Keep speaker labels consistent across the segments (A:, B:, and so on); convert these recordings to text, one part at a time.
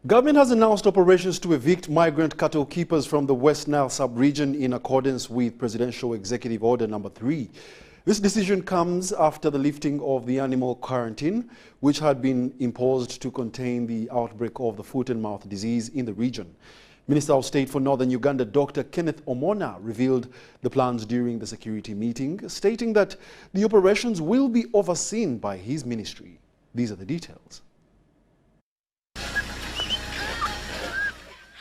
A: Government has announced operations to evict migrant cattle keepers from the West Nile sub-region in accordance with Presidential Executive Order Number 3. This decision comes after the lifting of the animal quarantine, which had been imposed to contain the outbreak of the foot and mouth disease in the region. Minister of State for Northern Uganda, Dr. Kenneth Omona, revealed the plans during the security meeting, stating that the operations will be overseen by his ministry. These are the details.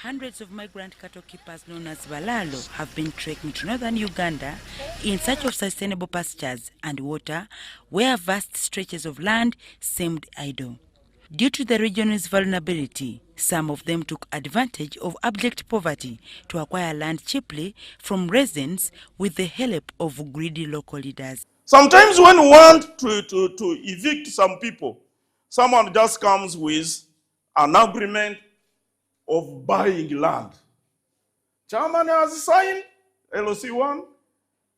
B: Hundreds of migrant cattle keepers known as Balaalo have been trekking to northern Uganda in search of sustainable pastures and water where vast stretches of land seemed idle. Due to the region's vulnerability, some of them took advantage of abject poverty to acquire land cheaply from residents with the help of greedy local leaders.
C: Sometimes when we want to evict some people, someone just comes with an agreement of buying land. Chairman has signed LOC 1,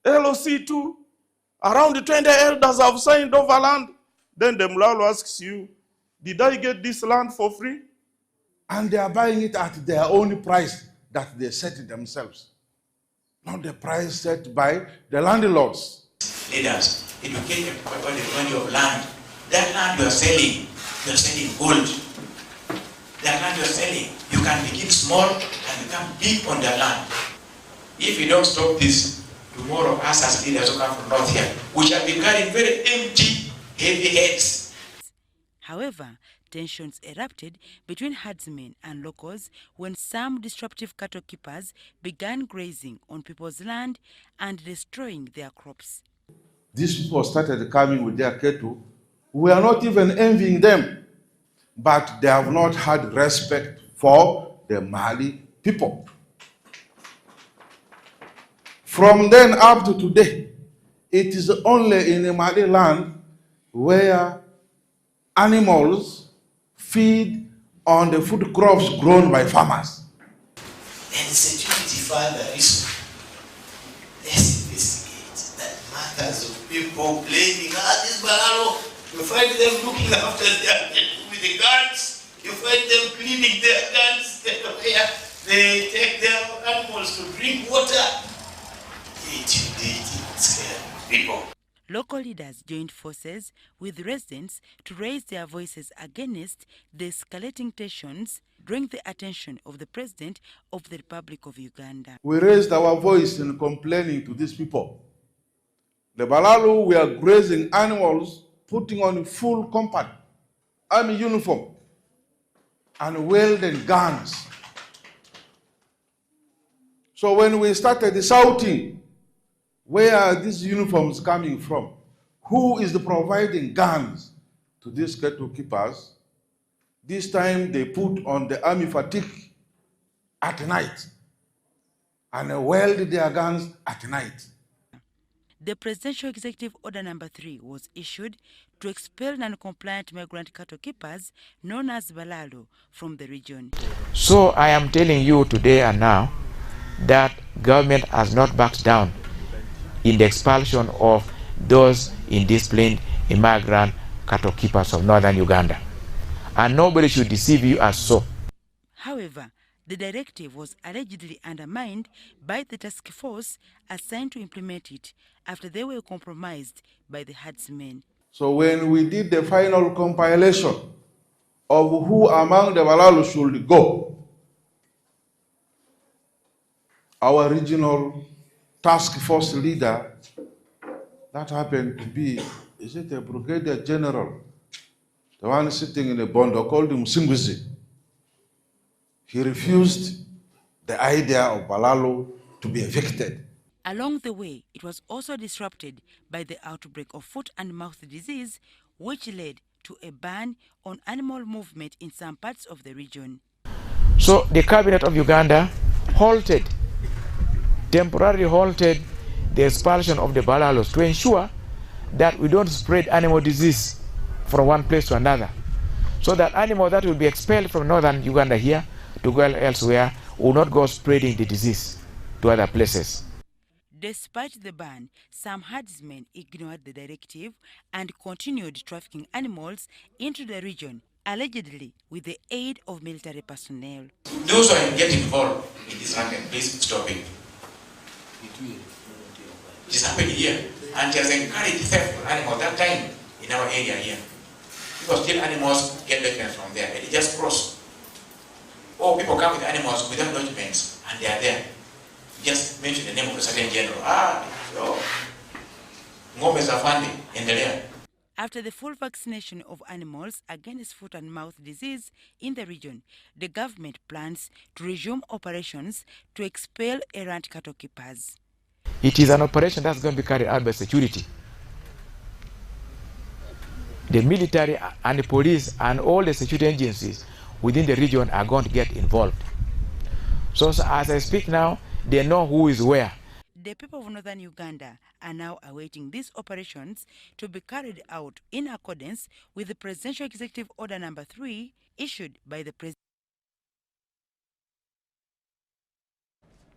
C: LOC 2, around 20 elders have signed over land. Then the Balaalo asks you, did I get this land for free?
D: And they are buying it at their own price that they set themselves, not the price set by the landlords.
E: Leaders, educate them about the value of land. That land you are selling gold. That land you are selling, you can begin small and become big on that land. If you don't stop this, tomorrow us as leaders who come from north here, we shall be carrying very empty, heavy heads.
B: However, tensions erupted between herdsmen and locals when some disruptive cattle keepers began grazing on people's land and destroying their crops.
D: These people started coming with their cattle. We are not even envying them, but they have not had respect for the Mali people. From then up to today, it is only in the Mali land where animals feed on the food crops grown by farmers.
E: And security further is, let's investigate that matters of people blaming this Balaalo. You find them looking after with the guns. You find them cleaning their guns. They take their animals to drink water. Intimidating, scared people.
B: Local leaders joined forces with residents to raise their voices against the escalating tensions, drawing the attention of the President of the Republic of Uganda.
D: We raised our voice in complaining to these people. The Balaalo were grazing animals, putting on full combat army uniform and wielding guns. So when we started shouting, where are these uniforms coming from? Who is providing guns to these cattle keepers? This time they put on the army fatigue at night and wield their guns at night.
B: The Presidential Executive Order Number 3 was issued to expel non-compliant migrant cattle keepers known as Balaalo from the region.
F: So I am telling you today and now that government has not backed down in the expulsion of those indisciplined immigrant cattle keepers of northern Uganda. And nobody should deceive you as so.
B: However, the directive was allegedly undermined by the task force assigned to implement it after they were compromised by the herdsmen.
D: So when we did the final compilation of who among the Balaalo should go, our regional task force leader, that happened to be, is it a brigadier general, the one sitting in the Bondo, called him Singwizi. He refused the idea of Balaalo to be evicted.
B: Along the way, it was also disrupted by the outbreak of foot and mouth disease, which led to a ban on animal movement in some parts of the region.
F: So the cabinet of Uganda temporarily halted the expulsion of the Balaalos to ensure that we don't spread animal disease from one place to another. So that animals that will be expelled from northern Uganda here to go elsewhere will not go spreading the disease to other places.
B: Despite the ban, some herdsmen ignored the directive and continued trafficking animals into the region allegedly with the aid of military personnel.
E: Those who are getting involved in this racket, please stop it. It is happening here, and it has encouraged theft of animals that time in our area here. People steal animals, get documents from there, and it just cross. Or people come with animals without documents, and they are there. Just mention the name of a certain general. Ng'ombe za afande, endelea.
B: After the full vaccination of animals against foot and mouth disease in the region, the government plans to resume operations to expel errant cattle keepers.
F: It is an operation that's going to be carried out by security. The military and the police and all the security agencies within the region are going to get involved. So as I speak now, they know who is where.
B: The people of Northern Uganda are now awaiting these operations to be carried out in accordance with the Presidential Executive Order number 3 issued by the President.